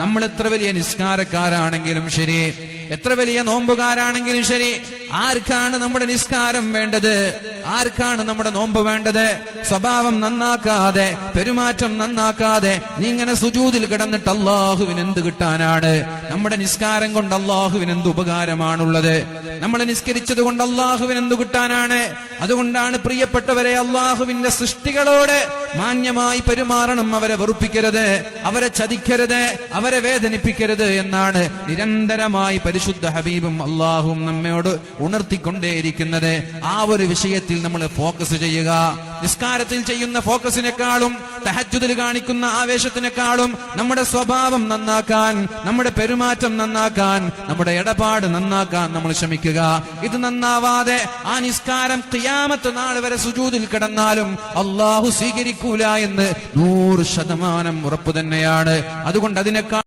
നമ്മൾ എത്ര വലിയ നിസ്കാരക്കാരാണെങ്കിലും ശരി, എത്ര വലിയ നോമ്പുകാരാണെങ്കിലും ശരി, ആർക്കാണ് നമ്മുടെ നിസ്കാരം വേണ്ടത്? ആർക്കാണ് നമ്മുടെ നോമ്പ് വേണ്ടത്? സ്വഭാവം നന്നാക്കാതെ, പെരുമാറ്റം നന്നാക്കാതെ നീ ഇങ്ങനെ സുജൂദിൽ കിടന്നിട്ട് അള്ളാഹുവിന് എന്ത് കിട്ടാനാണ്? നമ്മുടെ നിസ്കാരം കൊണ്ട് അള്ളാഹുവിന് എന്ത് ഉപകാരമാണുള്ളത്? നമ്മൾ നിസ്കരിച്ചത് കൊണ്ട് അള്ളാഹുവിന് എന്ത് കിട്ടാനാണ്? അതുകൊണ്ടാണ് പ്രിയപ്പെട്ടവരെ, അള്ളാഹുവിന്റെ സൃഷ്ടികളോട് മാന്യമായി പെരുമാറണം. അവരെ വെറുപ്പിക്കരുത്, അവരെ ചതിക്കരുത്, അവരെ വേദനിപ്പിക്കരുത് എന്നാണ് നിരന്തരമായി പരിശുദ്ധ ഹബീബും അള്ളാഹും നമ്മോട് ഉണർത്തിക്കൊണ്ടേയിരിക്കുന്നത്. ആ ഒരു വിഷയത്തിൽ നമ്മൾ ഫോക്കസ് ചെയ്യുക. നിസ്കാരത്തിൽ ചെയ്യുന്ന ഫോക്കസിനേക്കാളും, തഹജ്ജുദിൽ കാണിക്കുന്ന ആവേശത്തിനേക്കാളും നമ്മുടെ സ്വഭാവം നന്നാക്കാൻ, നമ്മുടെ പെരുമാറ്റം നന്നാക്കാൻ, നമ്മുടെ ഇടപാട് നന്നാക്കാൻ നമ്മൾ ശ്രമിക്കുക. ഇത് നന്നാവാതെ ആ നിസ്കാരം ഖിയാമത്ത് നാൾ വരെ സുജൂദിൽ കിടന്നാലും അള്ളാഹു സ്വീകരിക്കൂല എന്ന് 100% ഉറപ്പ് തന്നെയാണ്. അതുകൊണ്ട് അതിനേക്കാൾ